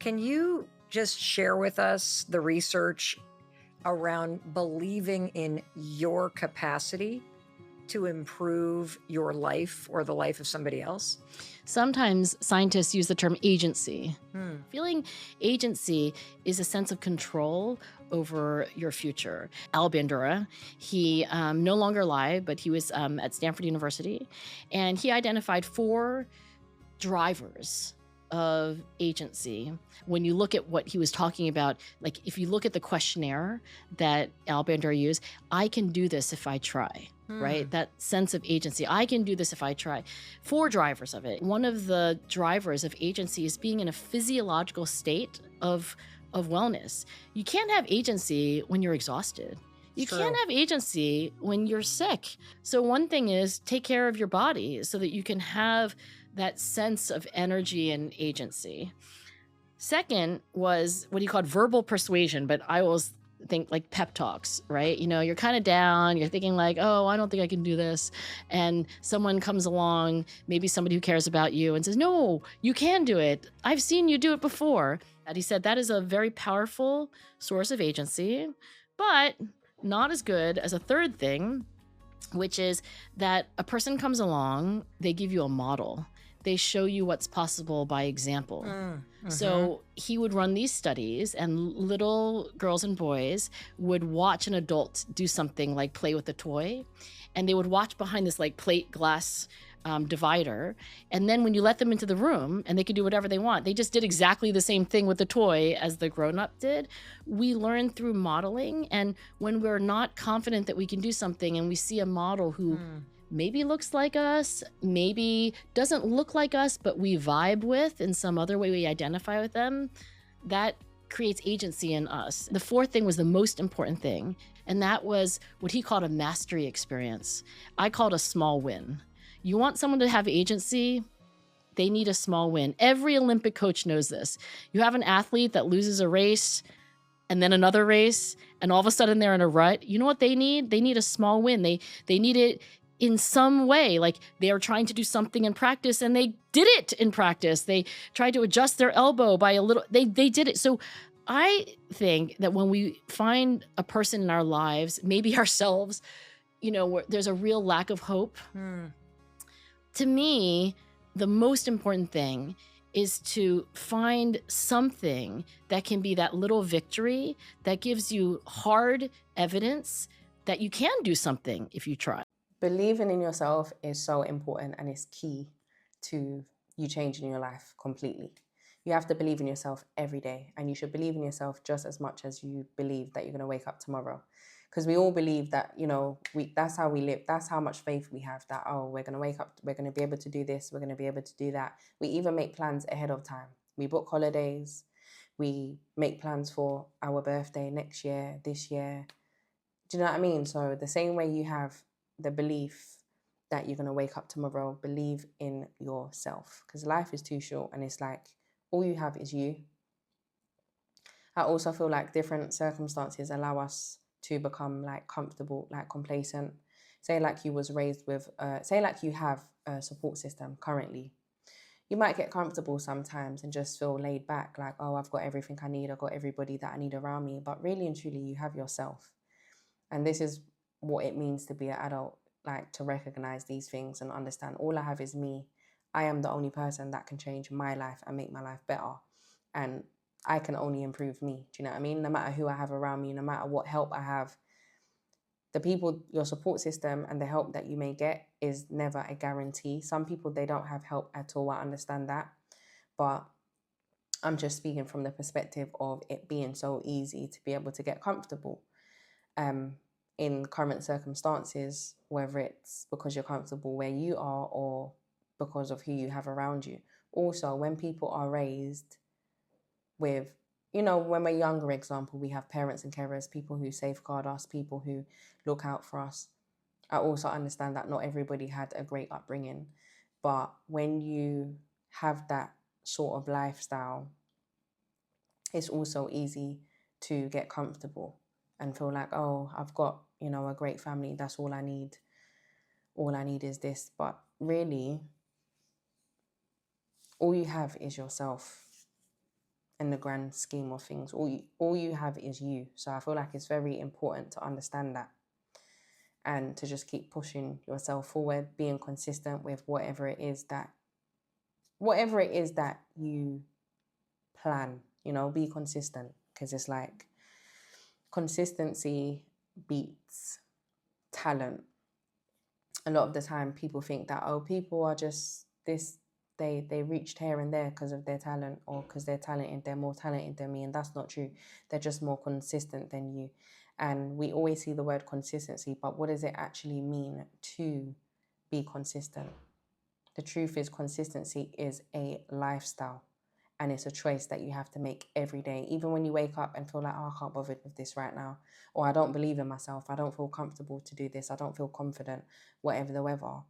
Can you just share with us the research around believing in your capacity to improve your life or the life of somebody else? Sometimes scientists use the term agency. Hmm. Feeling agency is a sense of control over your future. Al Bandura, he no longer alive, but he was at Stanford University, and he identified four drivers of agency. When you look at what he was talking about, like if you look at the questionnaire that Al Bandura used, I can do this if I try. Right? Hmm. That sense of agency. I can do this if I try. Four drivers of it. One of the drivers of agency is being in a physiological state of wellness. You can't have agency when you're exhausted. You It's can't true. have agency when you're sick. So one thing is take care of your body so that you can have that sense of energy and agency. Second was what he called verbal persuasion, but I always think like pep talks, right? You're kind of down, you're thinking like, oh, I don't think I can do this. And someone comes along, maybe somebody who cares about you, and says, no, you can do it. I've seen you do it before. And he said that is a very powerful source of agency, but not as good as a third thing, which is that a person comes along, they give you a model. They show you what's possible by example. So he would run these studies, and little girls and boys would watch an adult do something like play with a toy, and they would watch behind this like plate glass divider. And then when you let them into the room and they could do whatever they want, they just did exactly the same thing with the toy as the grown-up did. We learn through modeling. And when we're not confident that we can do something and we see a model who maybe looks like us, maybe doesn't look like us, but we vibe with in some other way, we identify with them, that creates agency in us. The fourth thing was the most important thing, and that was what he called a mastery experience. I called a small win. You want someone to have agency, they need a small win. Every Olympic coach knows this. You have an athlete that loses a race and then another race, and all of a sudden they're in a rut. You know what they need? They need a small win. They need it in some way. Like they are trying to do something in practice and they did it in practice. They tried to adjust their elbow by a little, they did it. So I think that when we find a person in our lives, maybe ourselves, where there's a real lack of hope, to me, the most important thing is to find something that can be that little victory that gives you hard evidence that you can do something if you try. Believing in yourself is so important and it's key to you changing your life completely. You have to believe in yourself every day, and you should believe in yourself just as much as you believe that you're going to wake up tomorrow. Because we all believe that, that's how we live. That's how much faith we have that, oh, we're going to wake up, we're going to be able to do this, we're going to be able to do that. We even make plans ahead of time. We book holidays. We make plans for our birthday next year, this year. Do you know what I mean? So the same way you have the belief that you're going to wake up tomorrow, believe in yourself. Because life is too short and it's like, all you have is you. I also feel like different circumstances allow us to become like comfortable, like complacent. Say like you was raised with, say like you have a support system currently. You might get comfortable sometimes and just feel laid back, like, oh, I've got everything I need, I've got everybody that I need around me. But really and truly, you have yourself. And this is what it means to be an adult, like to recognize these things and understand all I have is me. I am the only person that can change my life and make my life better. And I can only improve me. Do you know what I mean? No matter who I have around me, no matter what help I have, the people, your support system and the help that you may get is never a guarantee. Some people, they don't have help at all. I understand that. But I'm just speaking from the perspective of it being so easy to be able to get comfortable in current circumstances, whether it's because you're comfortable where you are or because of who you have around you. Also, when people are raised with, when we're younger, example, we have parents and carers, people who safeguard us, people who look out for us. I also understand that not everybody had a great upbringing, but when you have that sort of lifestyle, it's also easy to get comfortable and feel like, oh, I've got, a great family. That's all I need. All I need is this. But really, all you have is yourself. in the grand scheme of things. All you have is you. So I feel like it's very important to understand that and to just keep pushing yourself forward, being consistent with whatever it is that you plan, you know, be consistent, because it's like consistency beats talent. A lot of the time people think that, oh, people are just this, they reached here and there because of their talent, or because they're more talented than me, and that's not true. They're just more consistent than you. And we always see the word consistency, but what does it actually mean to be consistent? The truth is, consistency is a lifestyle, and it's a choice that you have to make every day. Even when you wake up and feel like, oh, I can't bother with this right now, or I don't believe in myself, I don't feel comfortable to do this, I don't feel confident, whatever the weather,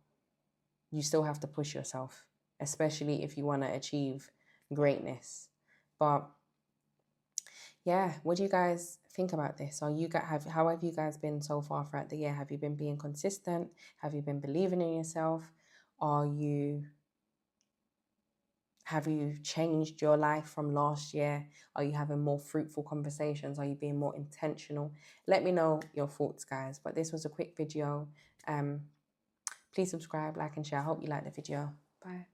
you still have to push yourself, especially if you want to achieve greatness. But yeah, what do you guys think about this? How have you guys been so far throughout the year? Have you been being consistent? Have you been believing in yourself? Have you changed your life from last year? Are you having more fruitful conversations? Are you being more intentional? Let me know your thoughts, guys. But this was a quick video. Please subscribe, like, and share. I hope you liked the video. Bye.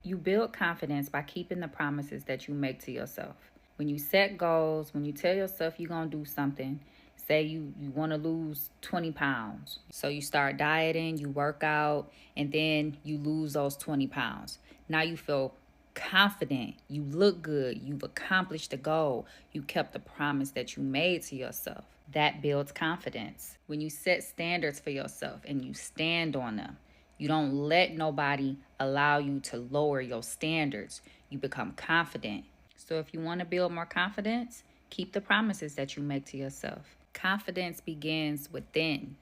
You build confidence by keeping the promises that you make to yourself. When you set goals, when you tell yourself you're going to do something, say you want to lose 20 pounds. So you start dieting, you work out, and then you lose those 20 pounds. Now you feel confident, you look good, you've accomplished the goal, you kept the promise that you made to yourself. That builds confidence. When you set standards for yourself and you stand on them, you don't let nobody allow you to lower your standards. You become confident. So if you want to build more confidence, keep the promises that you make to yourself. Confidence begins within.